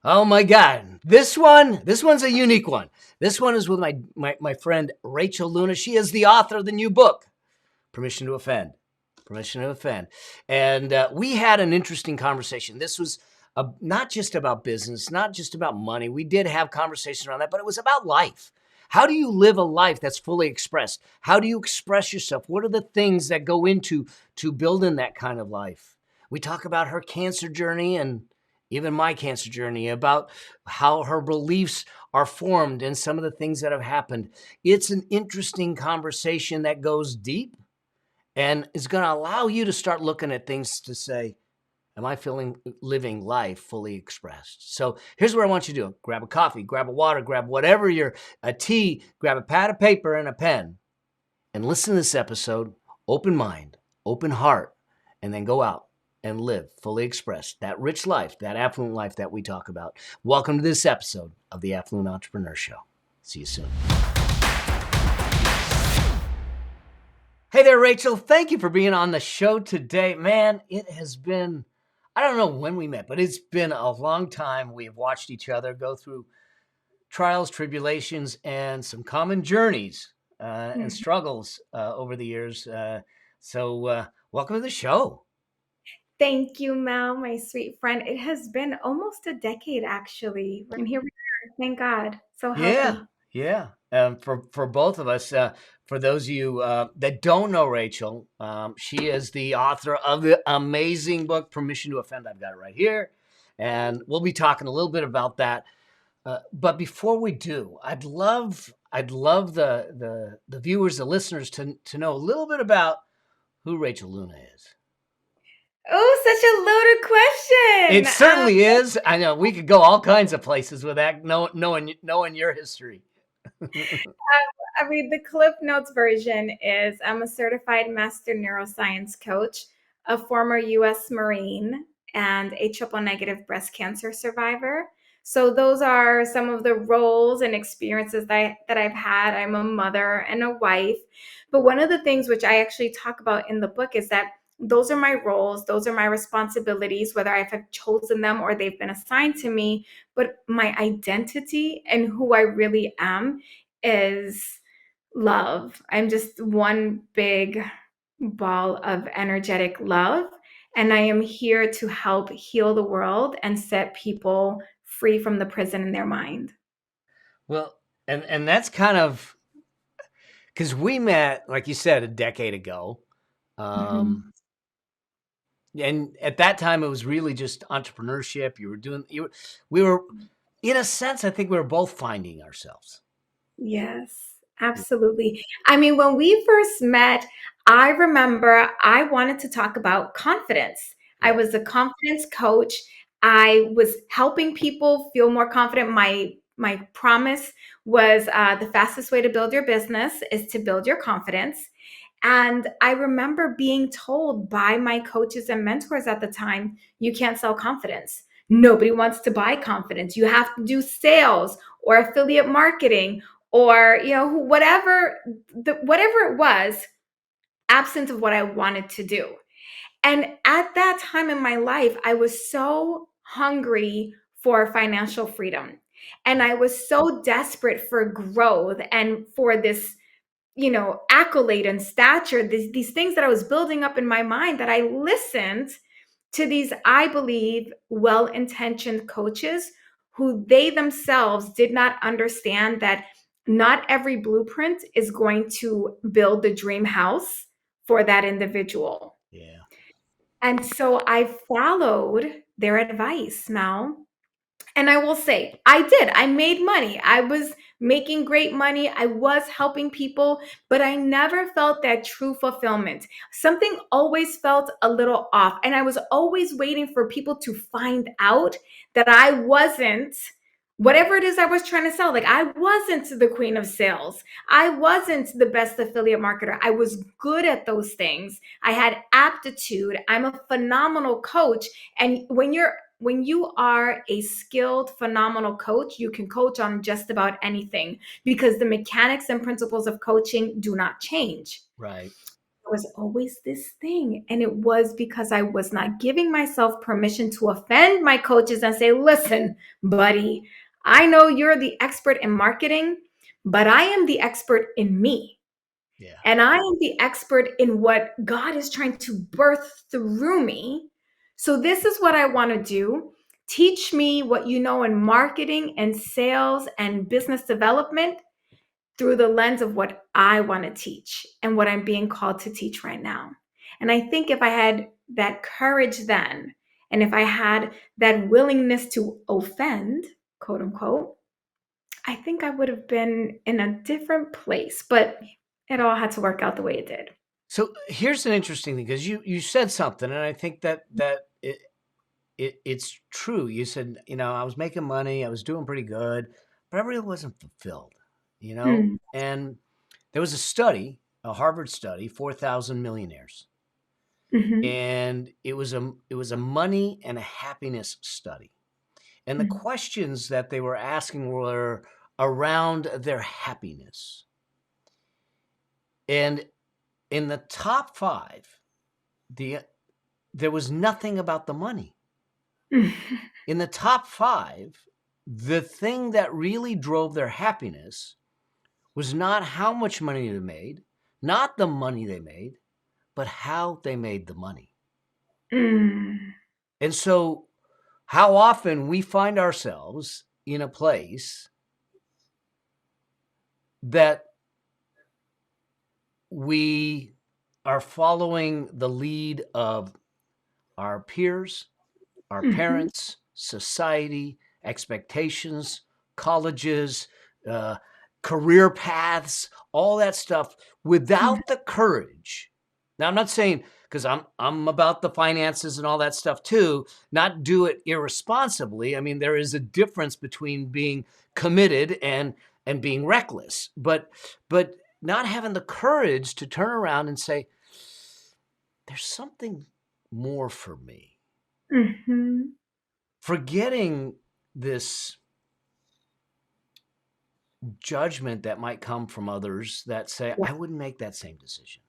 Oh my God. This one's a unique one. This one is with my friend Rachel Luna. She is the author of the new book, Permission to Offend. Permission to Offend. And we had an interesting conversation. This was not just about business, not just about money. We did have conversations around that, but it was about life. How do you live a life that's fully expressed? How do you express yourself? What are the things that go into to building that kind of life? We talk about her cancer journey and even my cancer journey, about how her beliefs are formed and some of the things that have happened. It's an interesting conversation that goes deep and is going to allow you to start looking at things to say, am I living life fully expressed? So here's what I want you to do. Grab a coffee, grab a water, grab whatever a tea, grab a pad of paper and a pen and listen to this episode, open mind, open heart, and then go out and live fully expressed, that rich life, that affluent life that we talk about. Welcome to this episode of the Affluent Entrepreneur Show. See you soon. Hey there, Rachel. Thank you for being on the show today. Man, it has been, I don't know when we met, but it's been a long time. We have watched each other go through trials, tribulations, and some common journeys and struggles over the years. So welcome to the show. Thank you, Mel, my sweet friend. It has been almost a decade, actually. And here we are. Thank God. So Yeah, healthy. yeah. For both of us, for those of you that don't know Rachel, she is the author of the amazing book "Permission to Offend." I've got it right here, and we'll be talking a little bit about that. But before we do, I'd love the viewers, the listeners, to know a little bit about who Rachel Luna is. Oh, such a It loaded question. certainly is. I know we could go all kinds of places with that, knowing your history. The Cliff Notes version is I'm a certified master neuroscience coach, a former US Marine, and a triple negative breast cancer survivor. So those are some of the roles and experiences that I've had. I'm a mother and a wife. But one of the things which I actually talk about in the book is that those are my roles, those are my responsibilities, whether I have chosen them or they've been assigned to me. But my identity and who I really am is love. I'm just one big ball of energetic love. And I am here to help heal the world and set people free from the prison in their mind. Well, and that's kind of because we met, like you said, a decade ago. Mhm. Um, and at that time, it was really just entrepreneurship. We were, in a sense, I think we were both finding ourselves. Yes, absolutely. When we first met, I remember I wanted to talk about confidence. I Yeah. was a confidence coach. I was helping people feel more confident. My promise was the fastest way to build your business is to build your confidence. And I remember being told by my coaches and mentors at the time, you can't sell confidence. Nobody wants to buy confidence. You have to do sales or affiliate marketing or whatever it was, absent of what I wanted to do. And at that time in my life, I was so hungry for financial freedom. And I was so desperate for growth and for this, accolade and stature, these things that I was building up in my mind, that I listened to these, I believe, well-intentioned coaches who they themselves did not understand that not every blueprint is going to build the dream house for that individual. Yeah. And so I followed their advice, Mel. And I will say, I did. I made money. I was making great money. I was helping people, but I never felt that true fulfillment. Something always felt a little off. And I was always waiting for people to find out that I wasn't whatever it is I was trying to sell. Like, I wasn't the queen of sales. I wasn't the best affiliate marketer. I was good at those things. I had aptitude. I'm a phenomenal coach. And when you are a skilled, phenomenal coach, you can coach on just about anything because the mechanics and principles of coaching do not change. Right. was always this thing. And it was because I was not giving myself permission to offend my coaches and say, listen, buddy, I know you're the expert in marketing, but I am the expert in me. Yeah. And I am the expert in what God is trying to birth through me. So this is what I want to do. Teach me what you know in marketing and sales and business development through the lens of what I want to teach and what I'm being called to teach right now. And I think if I had that courage then, and if I had that willingness to offend, quote unquote, I think I would have been in a different place, but it all had to work out the way it did. So here's an interesting thing, because you said something, and I think it's true. You said, I was making money, I was doing pretty good, but I really wasn't fulfilled, Mm, And there was a study, a Harvard study, 4,000 millionaires, mhm, and it was a money and a happiness study. And the mm, questions that they were asking were around their happiness. And in the top five, there was nothing about the money. mm, In the top five, the thing that really drove their happiness was not how much money they made, not the money they made, but how they made the money. mm, And so, how often we find ourselves in a place that we are following the lead of our peers, our mhm, parents, society, expectations, colleges, uh, career paths, all that stuff, mm, without the courage. Now, I'm not saying, because I'm about the finances and all that stuff too, not do it irresponsibly. I mean, there is a difference between being committed and being reckless, but not having the courage to turn around and say, there's something more for me. mhm. Forgetting this judgment that might come from others that say, Yeah. I wouldn't make that same decision.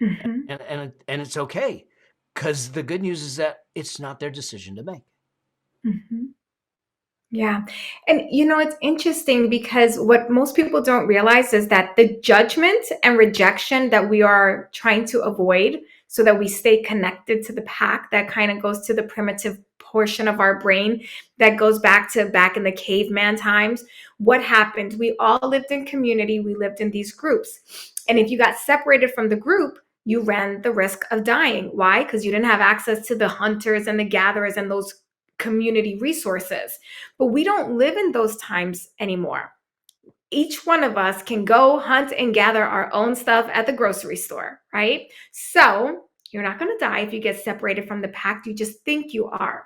Mhm, And it's okay, because the good news is that it's not their decision to make. mhm. Yeah. And it's interesting because what most people don't realize is that the judgment and rejection that we are trying to avoid so that we stay connected to the pack, that kind of goes to the primitive portion of our brain that goes back in the caveman times. What happened? We all lived in community, we lived in these groups. And if you got separated from the group, you ran the risk of dying. Why? Because you didn't have access to the hunters and the gatherers and those community resources. But we don't live in those times anymore. Each one of us can go hunt and gather our own stuff at the grocery store, right? So you're not going to die if you get separated from the pack. You just think you are.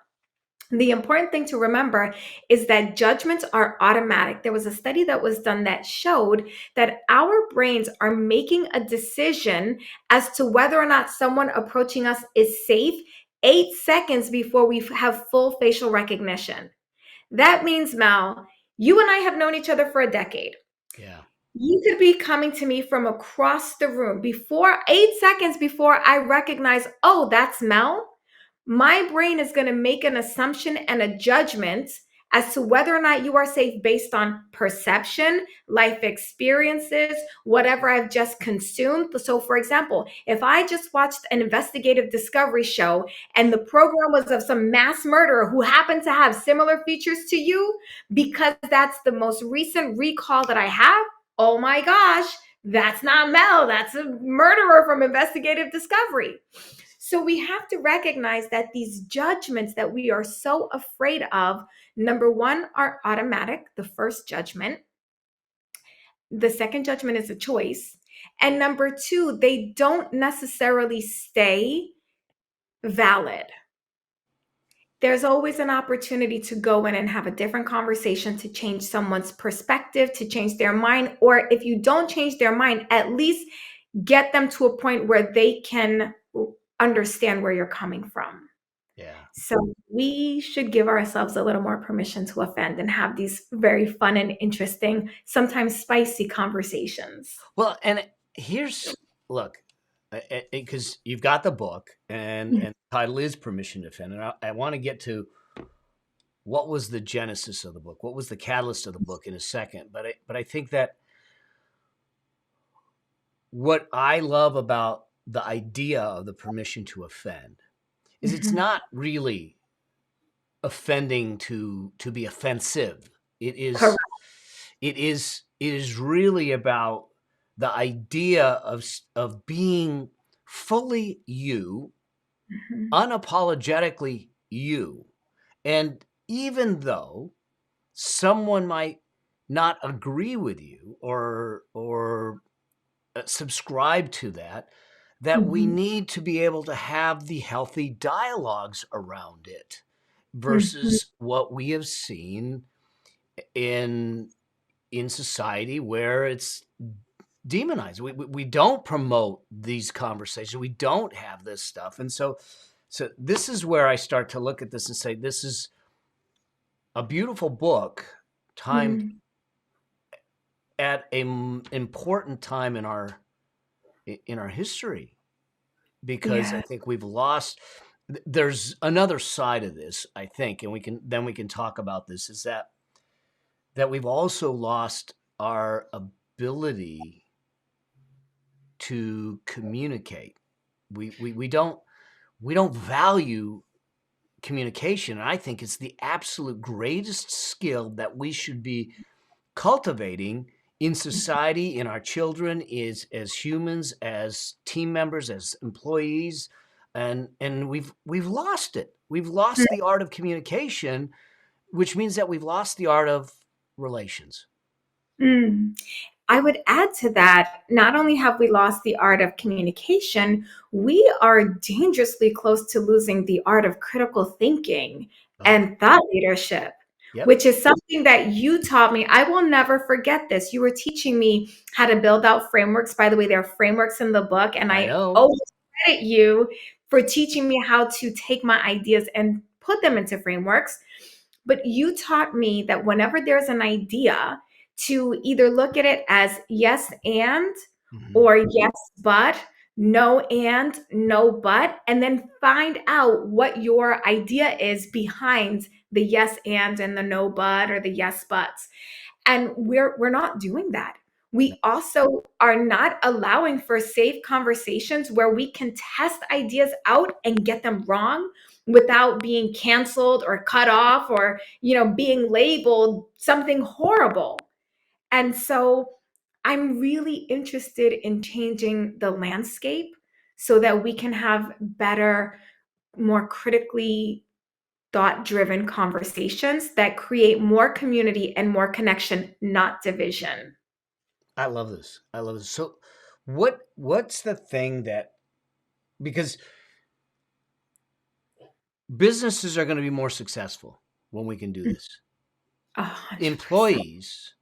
The important thing to remember is that judgments are automatic. There was a study that was done that showed that our brains are making a decision as to whether or not someone approaching us is safe 8 seconds before we have full facial recognition. That means, Mal, you and I have known each other for a decade. Yeah. You could be coming to me from across the room before 8 seconds before I recognize, oh, that's Mel. My brain is going to make an assumption and a judgment as to whether or not you are safe based on perception, life experiences, whatever I've just consumed. So, for example, if I just watched an investigative discovery show and the program was of some mass murderer who happened to have similar features to you, because that's the most recent recall that I have, oh my gosh, that's not Mel. That's a murderer from investigative discovery. So we have to recognize that these judgments that we are so afraid of, number one, are automatic, the first judgment. The second judgment is a choice. And number two, they don't necessarily stay valid. There's always an opportunity to go in and have a different conversation to change someone's perspective, to change their mind. Or if you don't change their mind, at least get them to a point where they can understand where you're coming from. Yeah. So we should give ourselves a little more permission to offend and have these very fun and interesting, sometimes spicy conversations. Well, and here's, look, because you've got the book, and the title is Permission to Offend, and I want to get to what was the genesis of the book, what was the catalyst of the book in a second. But I think that what I love about the idea of the permission to offend is it's Mhm. not really offending to be offensive. It is Correct. it is really about the idea of being fully you, Mhm. unapologetically you. And even though someone might not agree with you or subscribe to that, that we Mhm. need to be able to have the healthy dialogues around it Mhm. versus what we have seen in in society where it's demonized. We don't promote these conversations. We don't have this stuff. And so this is where I start to look at this and say, this is a beautiful book timed Mhm. at a important time in our history, because I Yeah. think we've lost. There's another side of this, I think, and we can talk about this, is that we've also lost our ability to communicate. We don't value communication. And I think it's the absolute greatest skill that we should be cultivating in society, in our children, is as humans, as team members, as employees. And we've lost it. We've lost the art of communication, which means that we've lost the art of relations. Mm. I would add to that, not only have we lost the art of communication, we are dangerously close to losing the art of critical thinking Oh, and thought leadership, yep. which is something that you taught me. I will never forget this. You were teaching me how to build out frameworks. By the way, there are frameworks in the book, and I I know. always credit you for teaching me how to take my ideas and put them into frameworks. But you taught me that whenever there's an idea, to either look at it as yes and, Mhm. or yes but, no and, no but, and then find out what your idea is behind the yes and the no but or the yes buts. And we're not doing that. No. We also are not allowing for safe conversations where we can test ideas out and get them wrong without being canceled or cut off or, being labeled something horrible. And so I'm really interested in changing the landscape so that we can have better, more critically thought driven conversations that create more community and more connection, not division. I love this. I love this. So what's the thing that, because businesses are going to be more successful when we can do this. 100%. Employees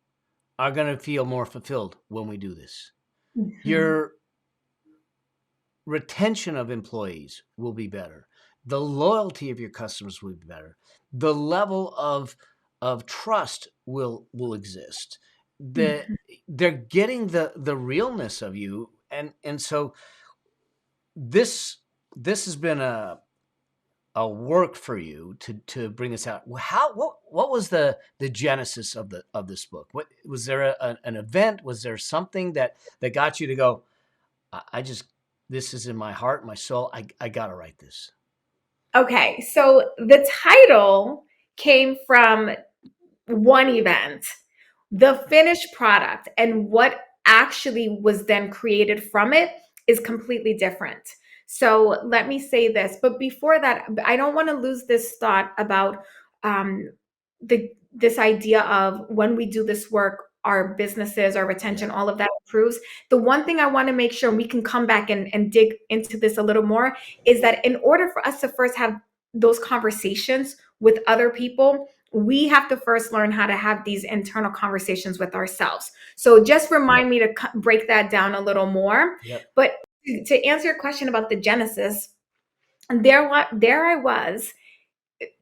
are going to feel more fulfilled when we do this. Mhm. Your retention of employees will be better. The loyalty of your customers will be better. The level of trust will exist. The Mhm. They're getting the realness of you, and so this this has been a work for you to bring this out. How what was the genesis of this book? What was there an event? Was there something that got you to go, I just, this is in my heart, my soul. I gotta write this. Okay, so the title came from one event. The finished product and what actually was then created from it is completely different. So let me say this, but before that, I don't want to lose this thought about um, this idea of when we do this work, our businesses, our Yeah. retention, all of that improves. The one thing I want to make sure, and we can come back and dig into this a little more, is that in order for us to first have those conversations with other people, we have to first learn how to have these internal conversations with ourselves. So just remind me to break that down a little more. Yep. But to answer your question about the genesis, there I was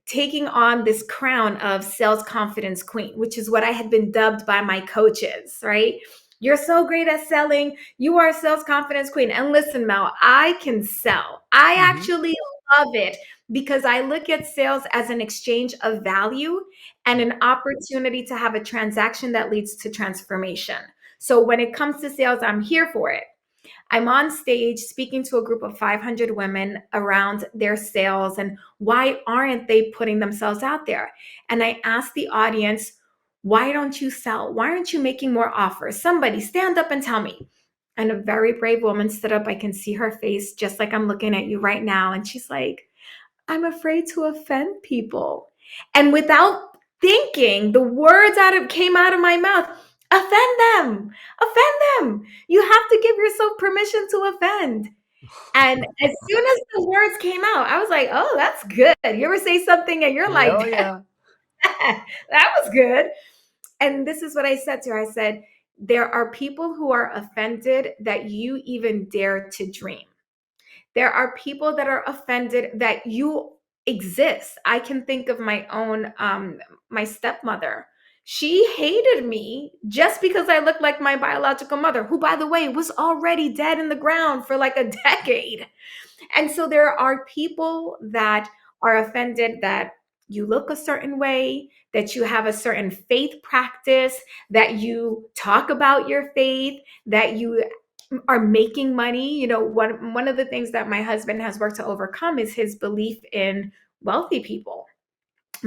taking on this crown of sales confidence queen, which is what I had been dubbed by my coaches, right? You're so great at selling. You are a sales confidence queen. And listen, Mel, I can sell. I Hmm. actually love it because I look at sales as an exchange of value and Yeah. an opportunity to have a transaction that leads to transformation. So when it comes to sales, I'm here for it. I'm on stage speaking to a group of 500 women around their sales and why aren't they putting themselves out there? And I asked the audience, why don't you sell? Why aren't you making more offers? Somebody stand up and tell me. And a very brave woman stood up. I can see her face just like I'm looking at you right now. And she's like, I'm afraid to offend people. And without thinking, the words came out of my mouth. Offend them. Offend them. You have to give yourself permission to offend. And as soon as the words came out, I was like, oh, that's good. You ever say something and you're Yeah. like, Oh, yeah. that was good. And this is what I said to her. I said, there are people who are offended that you even dare to dream. There are people that are offended that you exist. I can think of my own my stepmother. She hated me just because I looked like my biological mother, who by the way was already dead in the ground for like a decade. And so there are people that are offended that you look a certain way, that you have a certain faith practice, that you talk about your faith, that you are making money. You know, one of the things that my husband has worked to overcome is his belief in wealthy people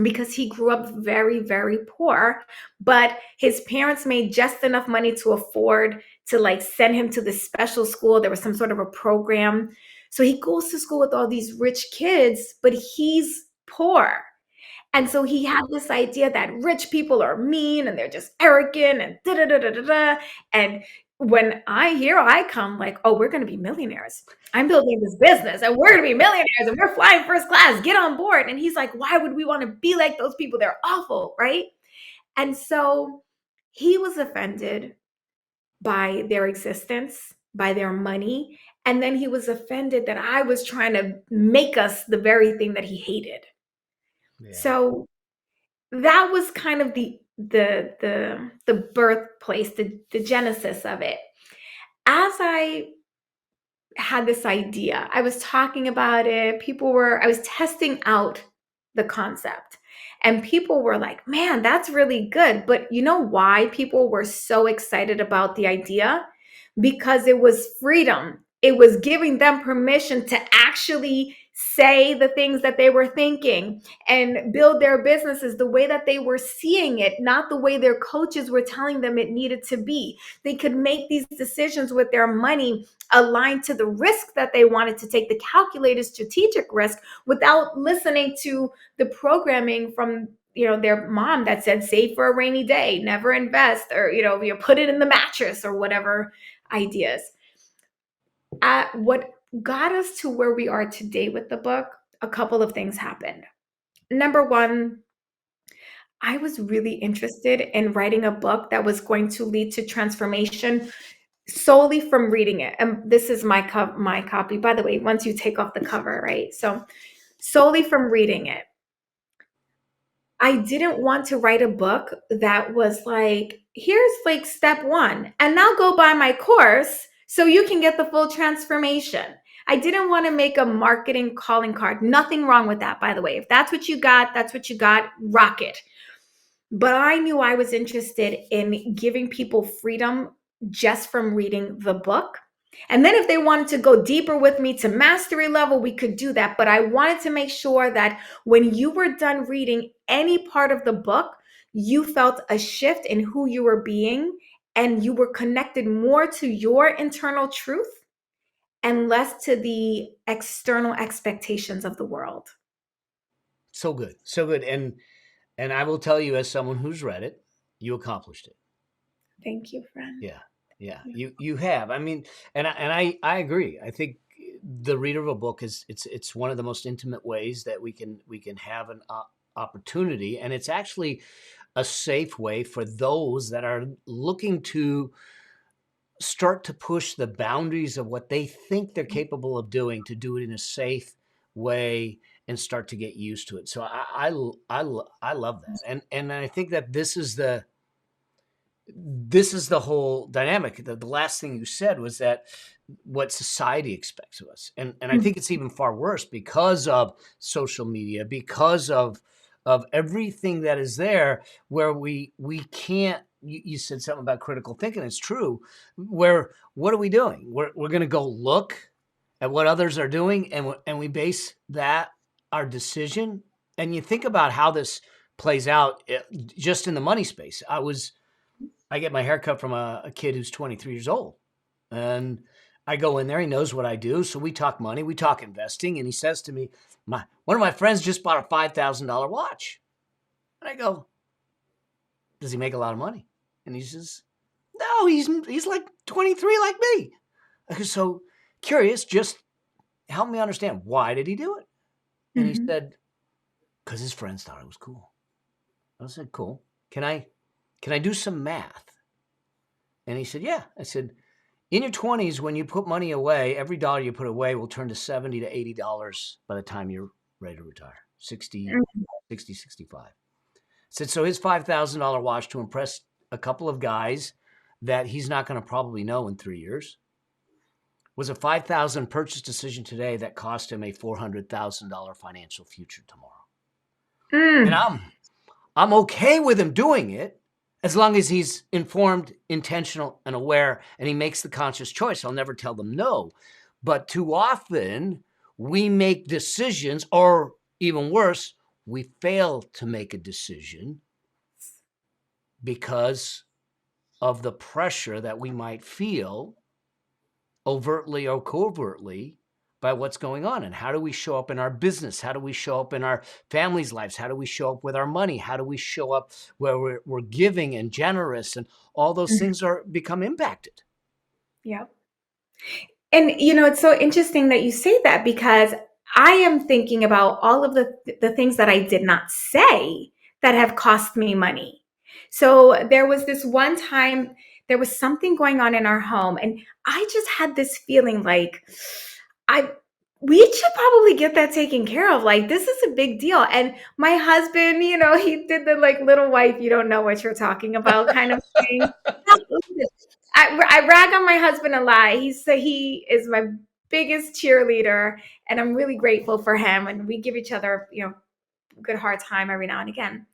because he grew up very, very poor, but his parents made just enough money to afford to like send him to this special school. There was some sort of a program. So he goes to school with all these rich kids, but he's poor. And so he had this idea that rich people are mean and they're just arrogant and da da da da da da. And when I come like, oh, we're going to be millionaires. I'm building this business and we're going to be millionaires and we're flying first class. Get on board. And he's like, why would we want to be like those people? They're awful, right? And so he was offended by their existence, by their money. And then he was offended that I was trying to make us the very thing that he hated. Yeah. So that was kind of the birthplace, the genesis of it. As I had this idea, I was talking about it, I was testing out the concept, and people were like, man, that's really good. But you know why people were so excited about the idea? Because it was freedom. It was giving them permission to actually say the things that they were thinking and build their businesses the way that they were seeing it, not the way their coaches were telling them it needed to be. They could make these decisions with their money aligned to the risk that they wanted to take, the calculated strategic risk, without listening to the programming from their mom that said save for a rainy day, never invest, or you put it in the mattress or whatever ideas. What got us to where we are today with the book, a couple of things happened. Number one, I was really interested in writing a book that was going to lead to transformation solely from reading it. And this is my copy. By the way, once you take off the cover, right? So solely from reading it. I didn't want to write a book that was like, here's like step one, and now go buy my course so you can get the full transformation. I didn't want to make a marketing calling card. Nothing wrong with that, by the way. If that's what you got, that's what you got. Rock it. But I knew I was interested in giving people freedom just from reading the book. And then if they wanted to go deeper with me to mastery level, we could do that. But I wanted to make sure that when you were done reading any part of the book, you felt a shift in who you were being and you were connected more to your internal truth and less to the external expectations of the world. So good. So good. And I will tell you, as someone who's read it, you accomplished it. Thank you, friend. Yeah. Yeah. You have. I mean, and I agree. I think the reader of a book is it's one of the most intimate ways that we can have an opportunity, and it's actually a safe way for those that are looking to start to push the boundaries of what they think they're capable of doing, to do it in a safe way and start to get used to it. So I love that. And I think that this is this is the whole dynamic. The last thing you said was that what society expects of us, and I think it's even far worse because of social media, because of everything that is there, where we can't. You said something about critical thinking. It's true. Where what are we doing? We're going to go look at what others are doing, and we base that our decision. And you think about how this plays out just in the money space. I get my hair cut from a kid who's 23 years old. And I go in there, he knows what I do. So we talk money, we talk investing. And he says to me, one of my friends just bought a $5,000 watch. And I go, does he make a lot of money? And he says, no, he's like 23 like me. I go, so curious, just help me understand, why did he do it? And he said, because his friends thought it was cool. I said, cool. Can I do some math? And he said, yeah. I said, in your 20s, when you put money away, every dollar you put away will turn to $70 to $80 by the time you're ready to retire. 60, 65. I said, so his $5,000 watch to impress a couple of guys that he's not going to probably know in 3 years was a $5,000 purchase decision today that cost him a $400,000 financial future tomorrow. And I'm okay with him doing it as long as he's informed, intentional, and aware, and he makes the conscious choice. I'll never tell them no. But too often we make decisions, or even worse, we fail to make a decision because of the pressure that we might feel overtly or covertly by what's going on. And how do we show up in our business? How do we show up in our families' lives? How do we show up with our money? How do we show up where we're giving and generous, and all those things are become impacted? Yeah. And it's so interesting that you say that, because I am thinking about all of the things that I did not say that have cost me money. So there was this one time, there was something going on in our home, and I just had this feeling like I we should probably get that taken care of. Like, this is a big deal. And my husband, he did the like little wife, you don't know what you're talking about kind of thing. I rag on my husband a lot. He is my biggest cheerleader, and I'm really grateful for him. And we give each other, good hard time every now and again.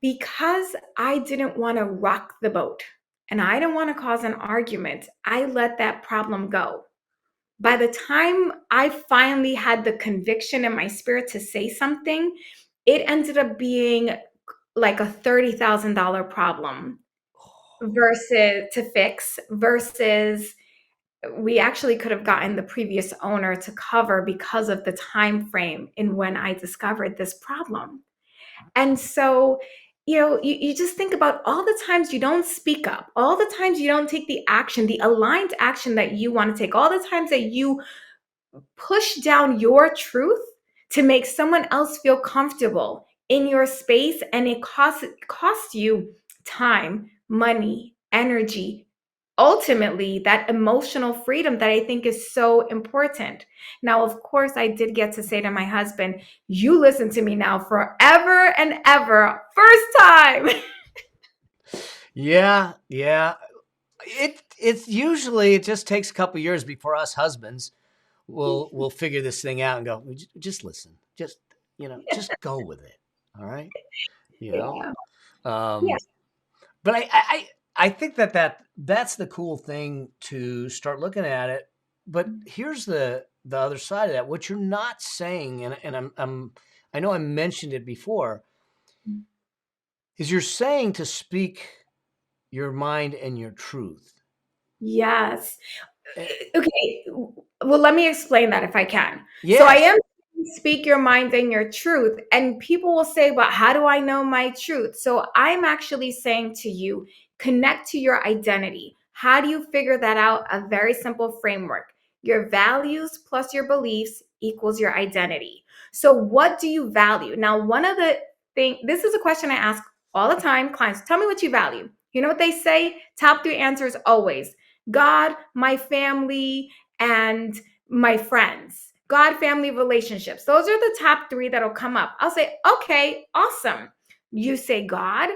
Because I didn't want to rock the boat and I didn't want to cause an argument, I let that problem go. By the time I finally had the conviction in my spirit to say something, it ended up being like a $30,000 problem versus to fix, versus we actually could have gotten the previous owner to cover because of the time frame in when I discovered this problem. And so, you just think about all the times you don't speak up, all the times you don't take the action, the aligned action that you want to take, all the times that you push down your truth to make someone else feel comfortable in your space, and it costs you time, money, energy, ultimately that emotional freedom that I think is so important. Now, of course, I did get to say to my husband, you listen to me now forever and ever, first time. Yeah. It's usually, it just takes a couple of years before us husbands will figure this thing out and go, just listen, just go with it. All right. You know, Yeah. Yeah. um, but I think that's the cool thing to start looking at it. But here's the other side of that. What you're not saying, and I know I mentioned it before, is you're saying to speak your mind and your truth. Yes. Eh, Okay. Well, let me explain that if I can. So I Yes. am saying speak your mind and your truth. And people will say, but how do I know my truth? So I'm actually saying to you, connect to your identity. How do you figure that out? A very simple framework. Your values plus your beliefs equals your identity. So what do you value? Now, one of the things, this is a question I ask all the time, clients, tell me what you value. You know what they say? Top three answers always: God, my family, and my friends. God, family, relationships. Those are the top three that'll come up. I'll say, okay, awesome. You say God.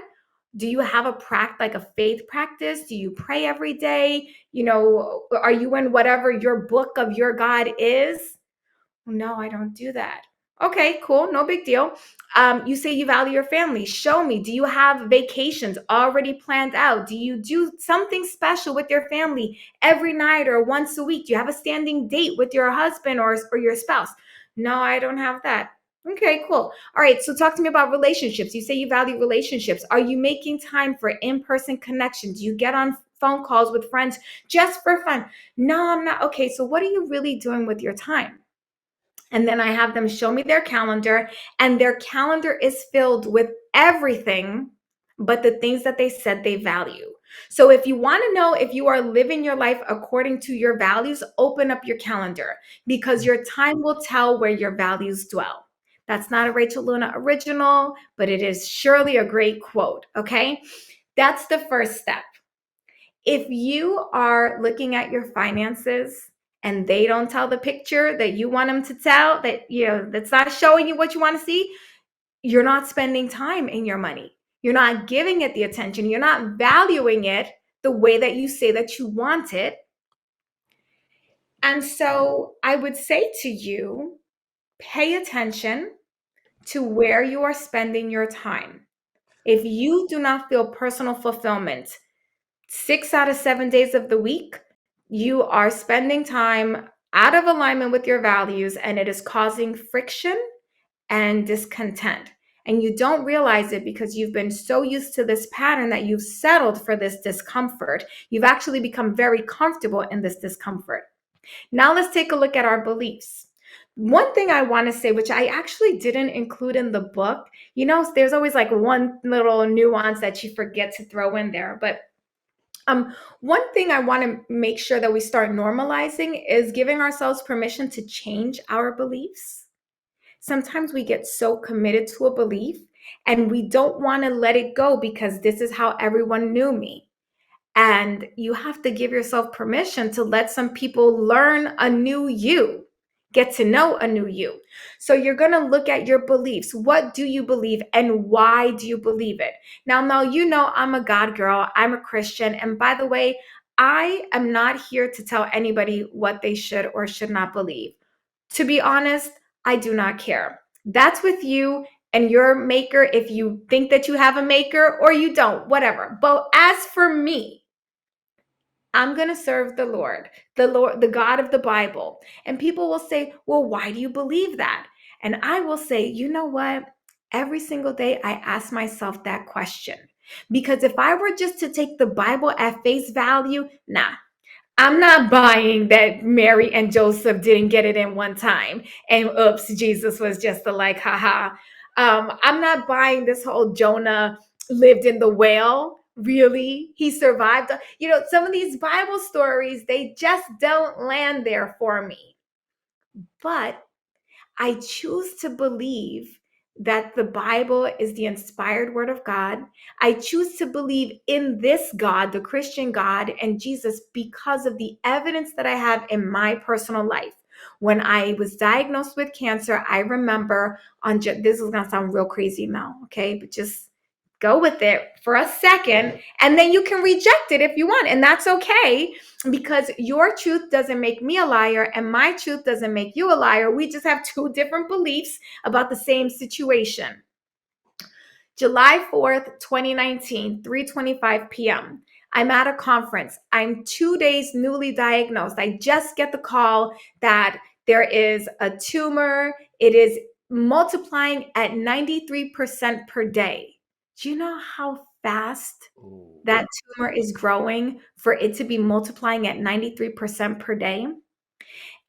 Do you have a faith practice? Do you pray every day? Are you in whatever your book of your God is? No, I don't do that. Okay, cool. No big deal. You say you value your family. Show me. Do you have vacations already planned out? Do you do something special with your family every night or once a week? Do you have a standing date with your husband or your spouse? No, I don't have that. Okay, cool. All right, so talk to me about relationships. You say you value relationships. Are you making time for in-person connections? Do you get on phone calls with friends just for fun? No, I'm not. Okay, so what are you really doing with your time? And then I have them show me their calendar, and their calendar is filled with everything but the things that they said they value. So if you want to know if you are living your life according to your values, open up your calendar, because your time will tell where your values dwell. That's not a Rachel Luna original, but it is surely a great quote. Okay. That's the first step. If you are looking at your finances and they don't tell the picture that you want them to tell, that's not showing you what you want to see, you're not spending time in your money. You're not giving it the attention. You're not valuing it the way that you say that you want it. And so I would say to you, pay attention to where you are spending your time. If you do not feel personal fulfillment 6 out of 7 days of the week, you are spending time out of alignment with your values, and it is causing friction and discontent. And you don't realize it because you've been so used to this pattern that you've settled for this discomfort. You've actually become very comfortable in this discomfort. Now let's take a look at our beliefs. One thing I want to say, which I actually didn't include in the book, there's always like one little nuance that you forget to throw in there, but one thing I want to make sure that we start normalizing is giving ourselves permission to change our beliefs. Sometimes we get so committed to a belief and we don't want to let it go because this is how everyone knew me. And you have to give yourself permission to let some people learn a new you, get to know a new you. So you're going to look at your beliefs. What do you believe and why do you believe it? Now, Mel, I'm a God girl. I'm a Christian. And by the way, I am not here to tell anybody what they should or should not believe. To be honest, I do not care. That's with you and your maker, if you think that you have a maker or you don't, whatever. But as for me, I'm going to serve the Lord, the God of the Bible. And people will say, well, why do you believe that? And I will say, you know what? Every single day I ask myself that question. Because if I were just to take the Bible at face value, nah, I'm not buying that Mary and Joseph didn't get it in one time. And oops, Jesus was just haha. I'm not buying this whole Jonah lived in the whale. Really? He survived. Some of these Bible stories, they just don't land there for me. But I choose to believe that the Bible is the inspired word of God. I choose to believe in this God, the Christian God, and Jesus because of the evidence that I have in my personal life. When I was diagnosed with cancer, I remember this is going to sound real crazy, Mel, okay? But just go with it for a second, and then you can reject it if you want, and that's okay, because your truth doesn't make me a liar and my truth doesn't make you a liar. We just have two different beliefs about the same situation. July 4th, 2019, 3:25 p.m. I'm at a conference. I'm 2 days newly diagnosed. I just get the call that there is a tumor. It is multiplying at 93% per day. Do you know how fast that tumor is growing for it to be multiplying at 93% per day?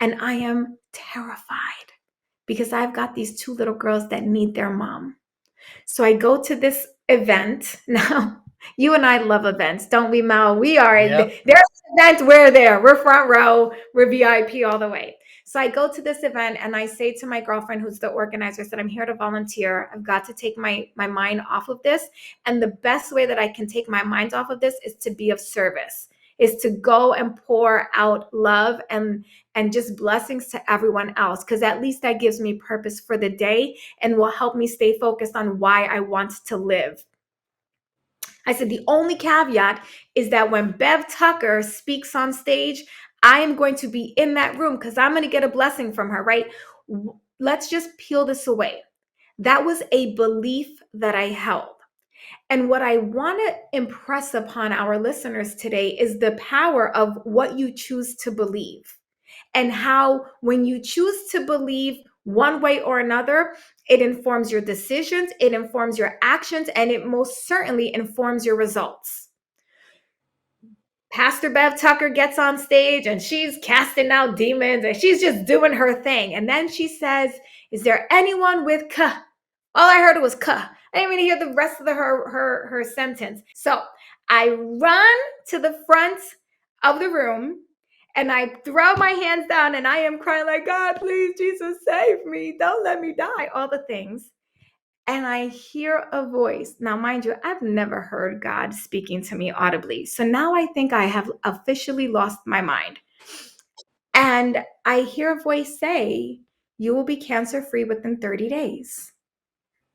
And I am terrified because I've got these two little girls that need their mom. So I go to this event. Now, you and I love events, don't we, Mel? We are. Yep. There's an event, we're there. We're front row. We're VIP all the way. So I go to this event and I say to my girlfriend, who's the organizer, I said, I'm here to volunteer. I've got to take my mind off of this. And the best way that I can take my mind off of this is to be of service, is to go and pour out love and just blessings to everyone else, because at least that gives me purpose for the day and will help me stay focused on why I want to live. I said, the only caveat is that when Bev Tucker speaks on stage, I am going to be in that room because I'm going to get a blessing from her, right? Let's just peel this away. That was a belief that I held. And what I want to impress upon our listeners today is the power of what you choose to believe, and how when you choose to believe one way or another, it informs your decisions, it informs your actions, and it most certainly informs your results. Pastor Bev Tucker gets on stage and she's casting out demons and she's just doing her thing. And then she says, "Is there anyone with K?" All I heard was "K." I didn't even hear the rest of her sentence. So I run to the front of the room and I throw my hands down and I am crying like, "God, please, Jesus, save me. Don't let me die." All the things. And I hear a voice. Now, mind you, I've never heard God speaking to me audibly. So now I think I have officially lost my mind. And I hear a voice say, "You will be cancer free within 30 days."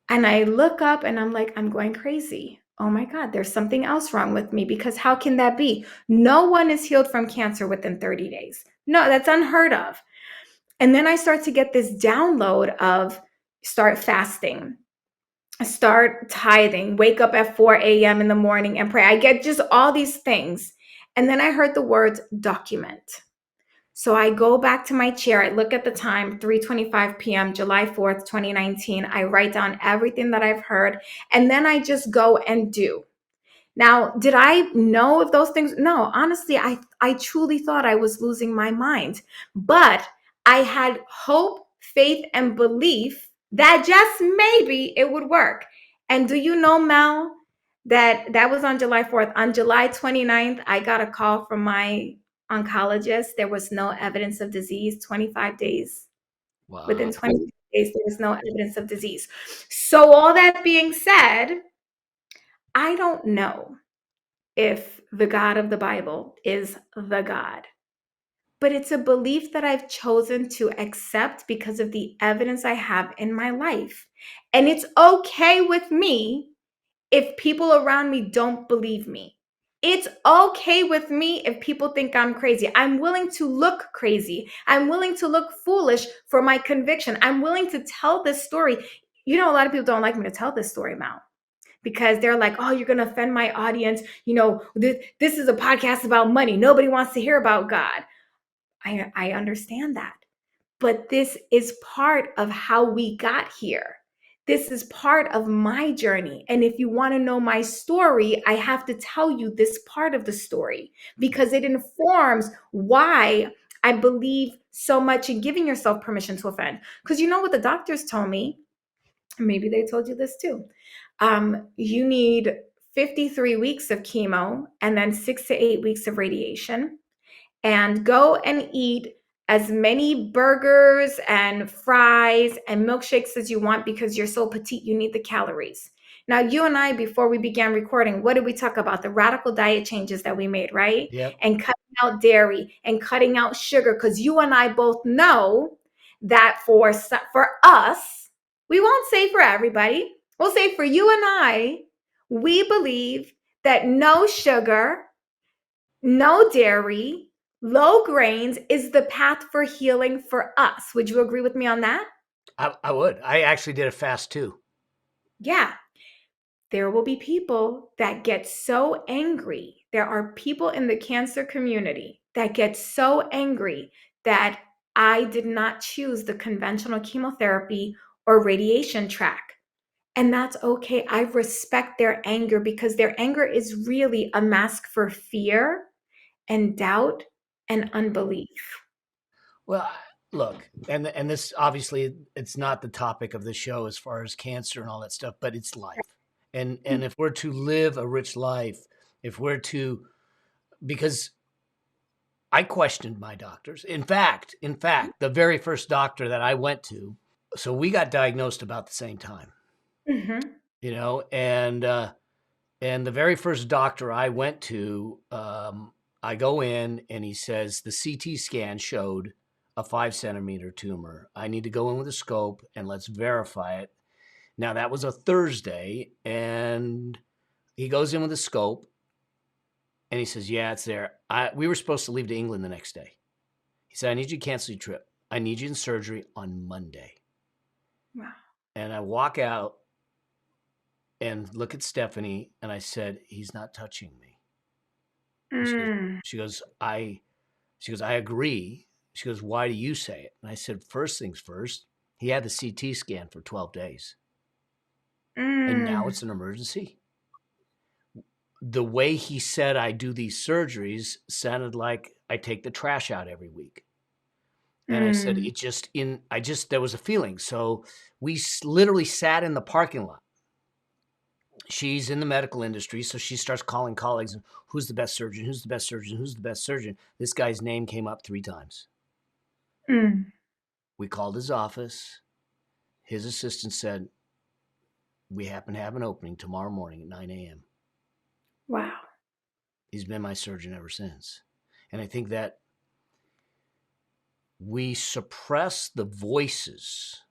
And I look up and I'm like, I'm going crazy. Oh my God, there's something else wrong with me, because how can that be? No one is healed from cancer within 30 days. No, that's unheard of. And then I start to get this download of start fasting, start tithing, wake up at 4 a.m. in the morning and pray. I get just all these things. And then I heard the words document. So I go back to my chair. I look at the time, 3:25 p.m., July 4th, 2019. I write down everything that I've heard, and then I just go and do. Now, did I know of those things? No, honestly, I truly thought I was losing my mind. But I had hope, faith, and belief that just maybe it would work. And do you know, Mel, that was on July 4th. On July 29th, I got a call from my oncologist. There was no evidence of disease. 25 days. Wow. Within 20 days, there was no evidence of disease. So all that being said, I don't know if the God of the Bible is the God, but it's a belief that I've chosen to accept because of the evidence I have in my life. And it's okay with me if people around me don't believe me. It's okay with me if people think I'm crazy. I'm willing to look crazy. I'm willing to look foolish for my conviction. I'm willing to tell this story. You know, a lot of people don't like me to tell this story, Mal, because they're like, "Oh, you're going to offend my audience. You know, this is a podcast about money. Nobody wants to hear about God." I understand that. But this is part of how we got here. This is part of my journey. And if you want to know my story, I have to tell you this part of the story because it informs why I believe so much in giving yourself permission to offend. Because you know what the doctors told me? Maybe they told you this too. You need 53 weeks of chemo and then 6 to 8 weeks of radiation, and go and eat as many burgers and fries and milkshakes as you want because you're so petite, you need the calories. Now, you and I, before we began recording, what did we talk about? The radical diet changes that we made, right? Yep. And cutting out dairy and cutting out sugar, because you and I both know that for us, we won't say for everybody, we'll say for you and I, we believe that no sugar, no dairy, low grains is the path for healing for us. Would you agree with me on that? I would. I actually did a fast too. Yeah. There will be people that get so angry. There are people in the cancer community that get so angry that I did not choose the conventional chemotherapy or radiation track. And that's okay. I respect their anger because their anger is really a mask for fear and doubt and unbelief. Well, look, and this obviously it's not the topic of the show as far as cancer and all that stuff, but it's life. And if we're to live a rich life, if we're to, because I questioned my doctors. In fact, the very first doctor that I went to, so we got diagnosed about the same time, Mm-hmm. and the very first doctor I went to, I go in and he says the CT scan showed a 5 centimeter tumor. I need to go in with a scope and let's verify it. Now that was a Thursday, and He goes in with a scope and he says, yeah, it's there. We were supposed to leave to England the next day. He said, I need you to cancel your trip. I need you in surgery on Monday. Wow. And I walk out and look at Stephanie and I said, he's not touching me. And Mm. she goes, I agree. She goes, why do you say it? And I said, first things first, he had the CT scan for 12 days. And now Mm. it's an emergency. The way he said I do these surgeries sounded like I take the trash out every week. And I said, Mm. there was a feeling. So we literally sat in the parking lot. She's in the medical industry, so she starts calling colleagues. Who's the best surgeon? Who's the best surgeon? Who's the best surgeon? This guy's name came up 3 times. Mm. We called his office. His assistant said, we happen to have an opening tomorrow morning at 9 a.m. Wow. He's been my surgeon ever since. And I think that we suppress the voices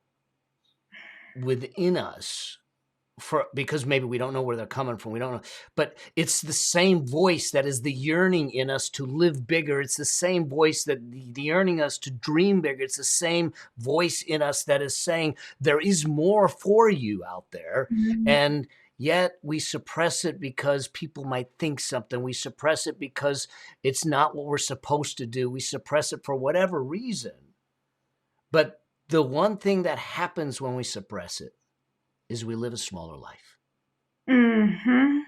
within us because maybe we don't know where they're coming from. We don't know, but it's the same voice that is the yearning in us to live bigger. It's the same voice that the yearning us to dream bigger. It's the same voice in us that is saying there is more for you out there. Mm. And yet we suppress it because people might think something. We suppress it because it's not what we're supposed to do. We suppress it for whatever reason. But the one thing that happens when we suppress it is we live a smaller life. Mm-hmm.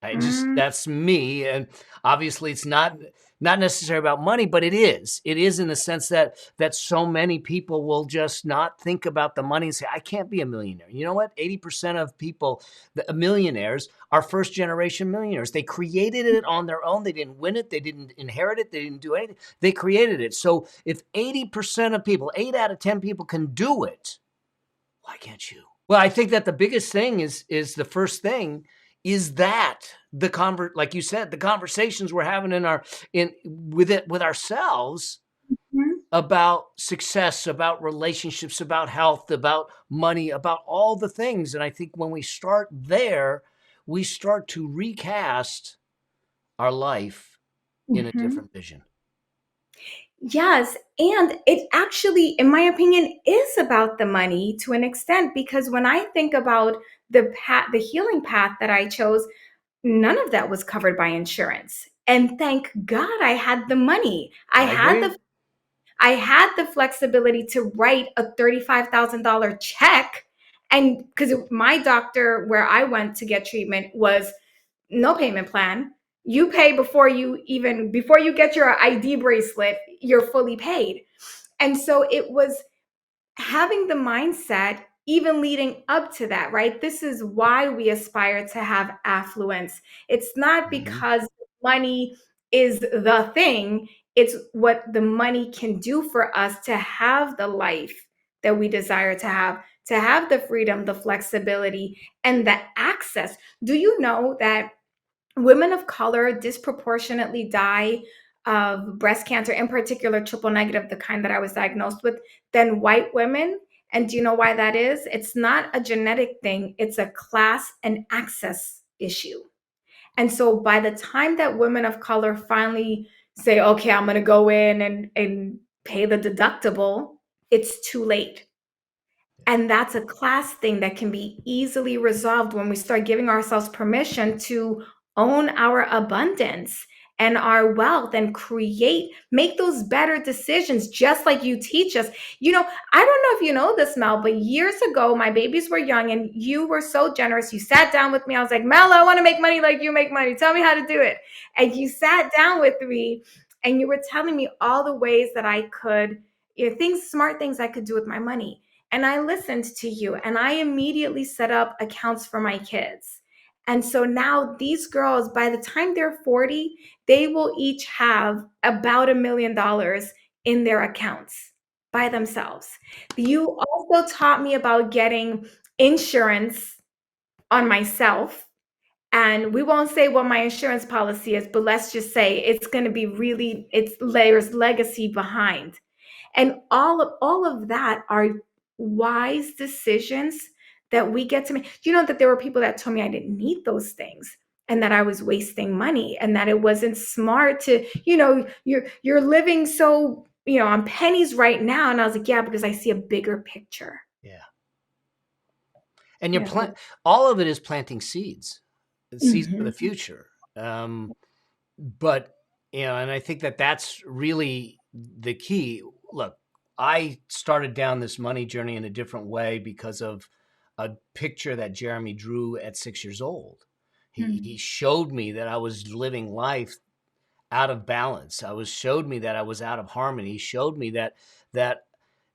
Mm. That's me. And obviously it's not necessarily about money, but it is. It is in the sense that so many people will just not think about the money and say, I can't be a millionaire. You know what? 80% of people, the millionaires, are first generation millionaires. They created it on their own. They didn't win it. They didn't inherit it. They didn't do anything. They created it. So if 80% of people, 8 out of 10 people can do it, why can't you? Well, I think that the biggest thing is the first thing is that like you said, the conversations we're having with ourselves Mm. about success, about relationships, about health, about money, about all the things. And I think when we start there, we start to recast our life in a Mm-hmm. different vision. Yes, and it actually, in my opinion, is about the money to an extent because when I think about the healing path that I chose, none of that was covered by insurance. And thank God I had the money. I agree. I had the flexibility to write a $35,000 check. And because my doctor where I went to get treatment was no payment plan. You pay before you get your ID bracelet, you're fully paid. And so it was having the mindset even leading up to that, right? This is why we aspire to have affluence. It's not Mhm. because money is the thing, it's what the money can do for us to have the life that we desire to have the freedom, the flexibility, and the access. Do you know that women of color disproportionately die of breast cancer, in particular triple negative, the kind that I was diagnosed with, than white women? And do you know why that is? It's not a genetic thing, it's a class and access issue. And so by the time that women of color finally say, okay, I'm going to go in and pay the deductible, it's too late. And that's a class thing that can be easily resolved when we start giving ourselves permission to own our abundance and our wealth and make those better decisions, just like you teach us. I don't know if you know this, Mel, but years ago, my babies were young and you were so generous. You sat down with me. I was like, Mel, I want to make money like you make money. Tell me how to do it. And you sat down with me and you were telling me all the ways that I could, smart things I could do with my money. And I listened to you and I immediately set up accounts for my kids. And so now these girls, by the time they're 40, they will each have about $1 million in their accounts by themselves. You also taught me about getting insurance on myself. And we won't say what my insurance policy is, but let's just say it's going to be there's legacy behind. And all of that are wise decisions that we get to make. Do you know that there were people that told me I didn't need those things and that I was wasting money and that it wasn't smart to, you're living so, on pennies right now. And I was like, yeah, because I see a bigger picture. Yeah. And you're Yeah. all of it is planting seeds for the Mhm. future. But, and I think that that's really the key. Look, I started down this money journey in a different way because of a picture that Jeremy drew at 6 years old. He Mhm. showed me that I was living life out of balance. Showed me that I was out of harmony. He showed me that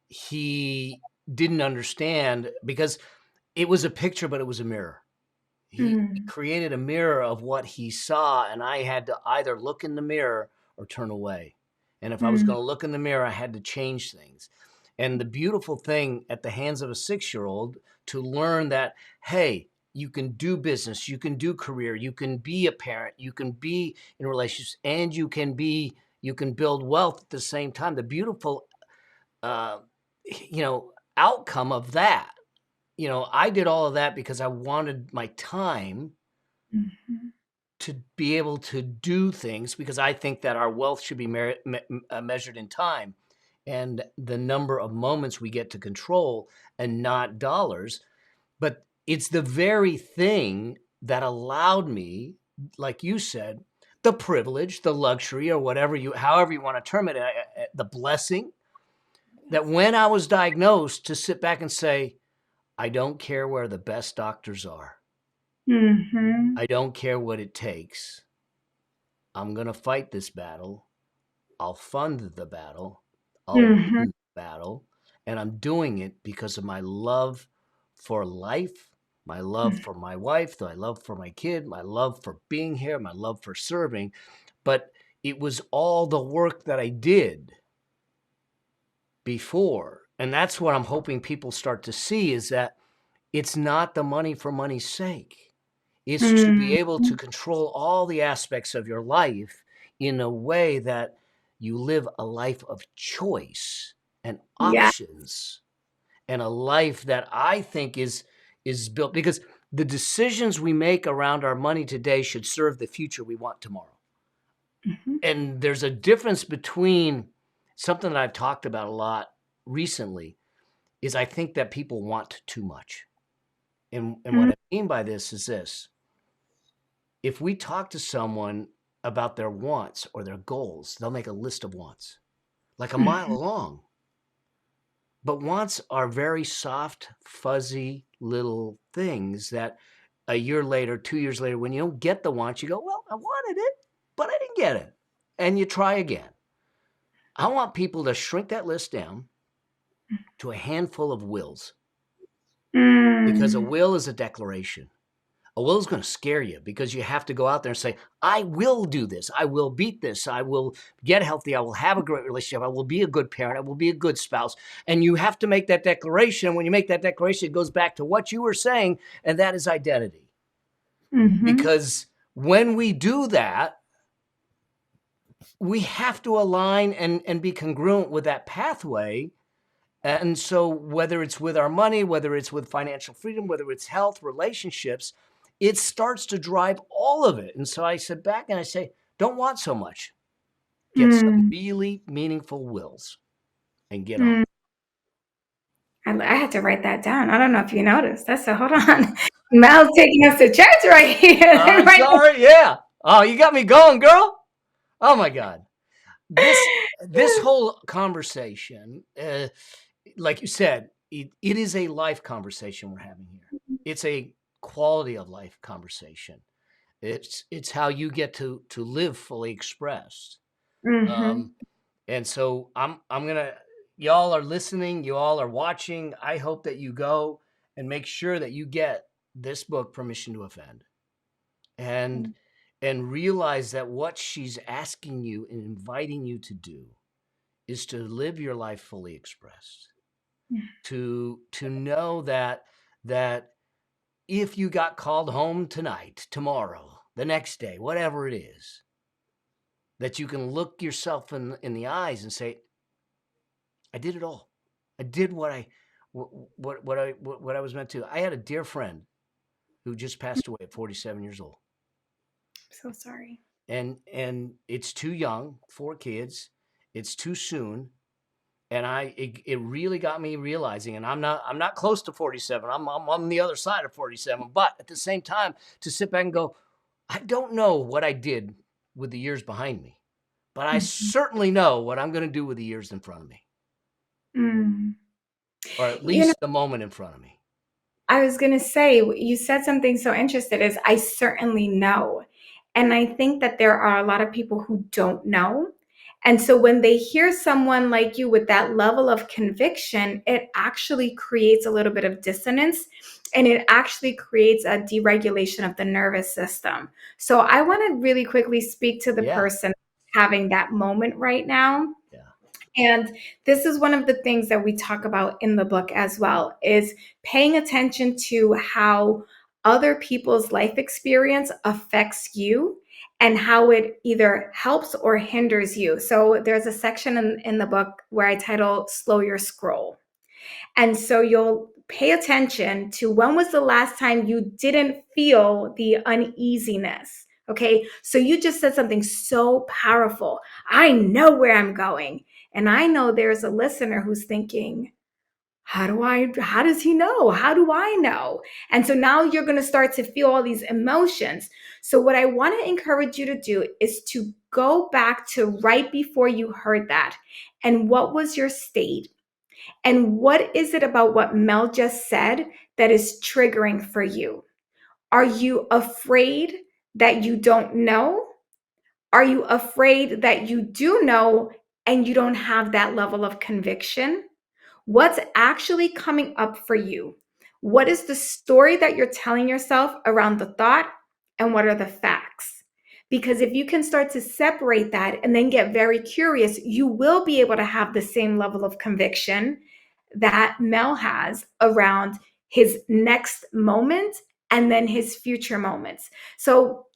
he didn't understand, because it was a picture, but it was a mirror. He Mhm. created a mirror of what he saw, and I had to either look in the mirror or turn away. And if I was Mhm. going to look in the mirror, I had to change things. And the beautiful thing at the hands of a 6-year-old to learn that, hey, you can do business, you can do career, you can be a parent, you can be in relationships, and you can build wealth at the same time. The beautiful, uh, outcome of that. I did all of that because I wanted my time Mhm. to be able to do things, because I think that our wealth should be measured in time and the number of moments we get to control, and not dollars. But it's the very thing that allowed me, like you said, the privilege, the luxury, or however you want to term it, the blessing, that when I was diagnosed, to sit back and say, I don't care where the best doctors are. Mhm. I don't care what it takes. I'm going to fight this battle. I'll fund the battle. I'll win Mhm. the battle. And I'm doing it because of my love for life, my love for my wife, my love for my kid, my love for being here, my love for serving. But it was all the work that I did before. And that's what I'm hoping people start to see, is that it's not the money for money's sake. It's to be Mhm. able to control all the aspects of your life in a way that you live a life of choice and Yeah. options, and a life that I think is built, because the decisions we make around our money today should serve the future we want tomorrow. Mhm. And there's a difference between something that I've talked about a lot recently, is I think that people want too much. And what Mhm. I mean by this is this: if we talk to someone about their wants or their goals, they'll make a list of wants, like a mile Mhm. long. But wants are very soft, fuzzy little things that a year later, 2 years later, when you don't get the want, you go, well, I wanted it, but I didn't get it. And you try again. I want people to shrink that list down to a handful of wills, because a Mm. will is a declaration. A will is going to scare you, because you have to go out there and say, I will do this. I will beat this. I will get healthy. I will have a great relationship. I will be a good parent. I will be a good spouse. And you have to make that declaration. When you make that declaration, it goes back to what you were saying, and that is identity. Mhm. Because when we do that, we have to align and be congruent with that pathway. And so whether it's with our money, whether it's with financial freedom, whether it's health, relationships, it starts to drive all of it. And so I sit back and I say, don't want so much. Get some Mm. really meaningful wills and get on. Mm. I had to write that down. I don't know if you noticed. That's a hold on. Mel's taking us to church right here. Let me I'm write sorry. Yeah. Oh, you got me going, girl. Oh my God. This this that- whole conversation, like you said, it is a life conversation we're having here. It's a quality of life conversation. It's how you get to live fully expressed. Mhm. Um, and so I'm gonna. Y'all are listening. You all are watching. I hope that you go and make sure that you get this book, Permission to Offend, and and realize that what she's asking you and inviting you to do is to live your life fully expressed. To know that if you got called home tonight, tomorrow, the next day, whatever it is, that you can look yourself in the eyes and say, I did it all. I did what I was meant to. I had a dear friend who just passed away at 47 years old, So sorry. and it's too young, 4 kids, it's too soon, and it really got me realizing, and I'm not close to 47. I'm on the other side of 47, but at the same time, to sit back and go, I don't know what I did with the years behind me, but I Mhm. certainly know what I'm going to do with the years in front of me, Mm. or at You know, least the moment in front of me. I was going to say, you said something so interesting is I certainly know. And I think that there are a lot of people who don't know. And so when they hear someone like you with that level of conviction, it actually creates a little bit of dissonance and it actually creates a deregulation of the nervous system. So I want to really quickly speak to the Yeah, person having that moment right now. yeah, And this is one of the things that we talk about in the book as well is paying attention to how other people's life experience affects you and how it either helps or hinders you. So there's a section in the book where I title Slow Your Scroll. And so you'll pay attention to when was the last time you didn't feel the uneasiness. Okay. So you just said something so powerful. I know where I'm going. And I know there's a listener who's thinking, how does he know? How do I know? And so now you're going to start to feel all these emotions. So what I want to encourage you to do is to go back to right before you heard that. And what was your state? And what is it about what Mel just said that is triggering for you? Are you afraid that you don't know? Are you afraid that you do know and you don't have that level of conviction? What's actually coming up for you? What is the story that you're telling yourself around the thought? And what are the facts? Because if you can start to separate that and then get very curious, you will be able to have the same level of conviction that Mel has around his next moment and then his future moments. So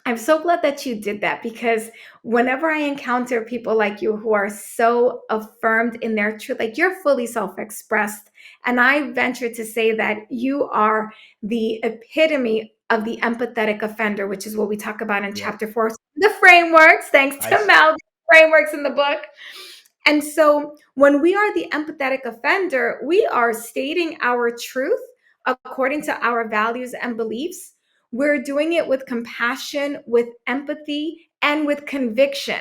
I'm so glad that you did that because whenever I encounter people like you who are so affirmed in their truth, like you're fully self expressed. And I venture to say that you are the epitome of the empathetic offender, which is what we talk about in yep. chapter 4. The frameworks, thanks I to Mel, the frameworks in the book. And so when we are the empathetic offender, we are stating our truth according to our values and beliefs. We're doing it with compassion, with empathy, and with conviction.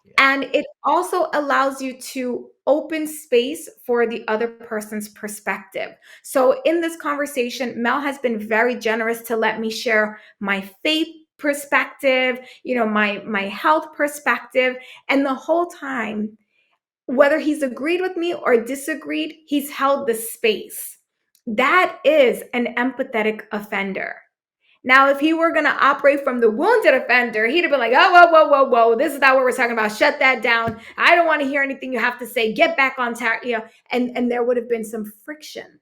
yeah. And it also allows you to open space for the other person's perspective. So in this conversation, Mel has been very generous to let me share my faith perspective, my health perspective, and the whole time whether he's agreed with me or disagreed, he's held the space. That is an empathetic offender. Now, if he were going to operate from the wounded offender, he'd have been like, oh, whoa, whoa, whoa, whoa. This is not what we're talking about. Shut that down. I don't want to hear anything you have to say. Get back on track. And there would have been some friction.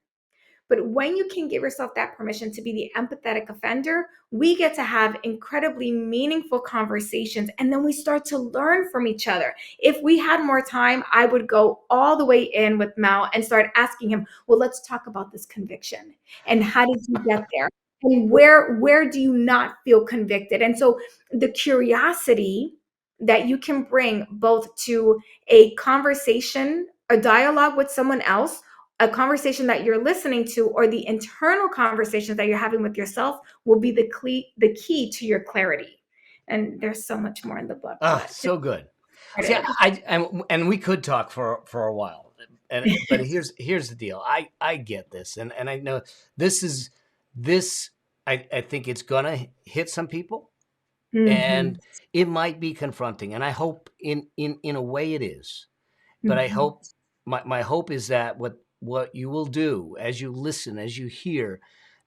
But when you can give yourself that permission to be the empathetic offender, we get to have incredibly meaningful conversations. And then we start to learn from each other. If we had more time, I would go all the way in with Mel and start asking him, well, let's talk about this conviction. And how did you get there? And where do you not feel convicted? And so the curiosity that you can bring both to a conversation, a dialogue with someone else, a conversation that you're listening to, or the internal conversations that you're having with yourself will be the key to your clarity. And there's so much more in the book, Oh, but just so good. See, started. and we could talk for a while, but here's the deal. I get this, and I know this is this. I think it's gonna hit some people, Mhm, and it might be confronting, and I hope in a way it is. But I mhm, hope my hope is that what you will do as you listen, as you hear,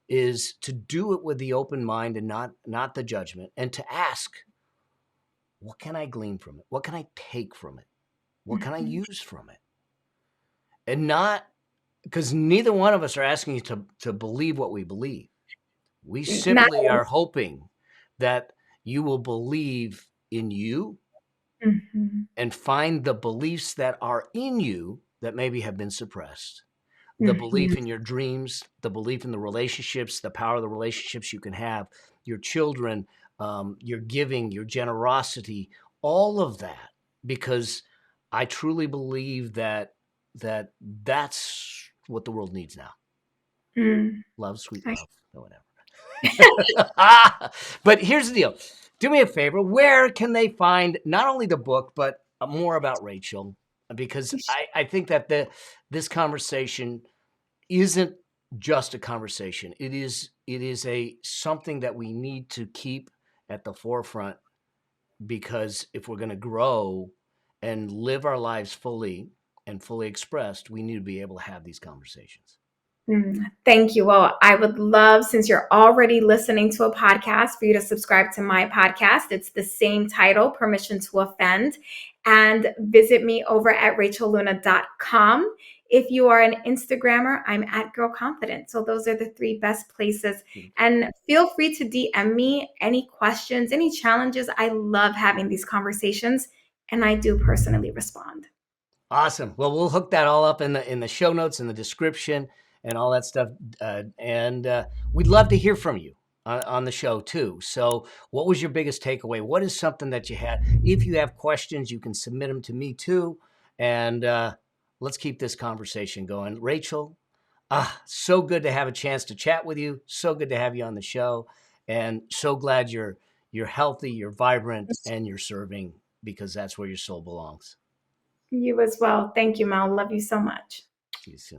is to do it with the open mind and not the judgment, and to ask, what can I glean from it? What can I take from it? What can I mhm. use from it? And not because neither one of us are asking you to believe what we believe. We Not simply are hoping that you will believe in you mhm, and find the beliefs that are in you that maybe have been suppressed, the belief Mhm. in your dreams, the belief in the relationships, the power of the relationships you can have, your children, your giving, your generosity, all of that, because I truly believe that's what the world needs now. Mm. Love, sweet I- love, or whatever. But here's the deal. Do me a favor. Where can they find not only the book, but more about Rachel? Because I think that this conversation isn't just a conversation. It is a something that we need to keep at the forefront, because if we're going to grow and live our lives fully and fully expressed, we need to be able to have these conversations. Thank you. Well, I would love, since you're already listening to a podcast, for you to subscribe to my podcast. It's the same title, Permission to Offend, and visit me over at rachelluna.com. If you are an Instagrammer, I'm at Girl Confident. So those are the three best places. And feel free to DM me any questions, any challenges. I love having these conversations, and I do personally respond. Awesome. Well, we'll hook that all up in the show notes, in the description, and all that stuff. And we'd love to hear from you on the show too. So, what was your biggest takeaway? What is something that you had? If you have questions, you can submit them to me too. And let's keep this conversation going. Rachel, so good to have a chance to chat with you. So good to have you on the show, and so glad you're healthy, you're vibrant, and you're serving, because that's where your soul belongs. You as well. Thank you, Mel. Love you so much. See you soon.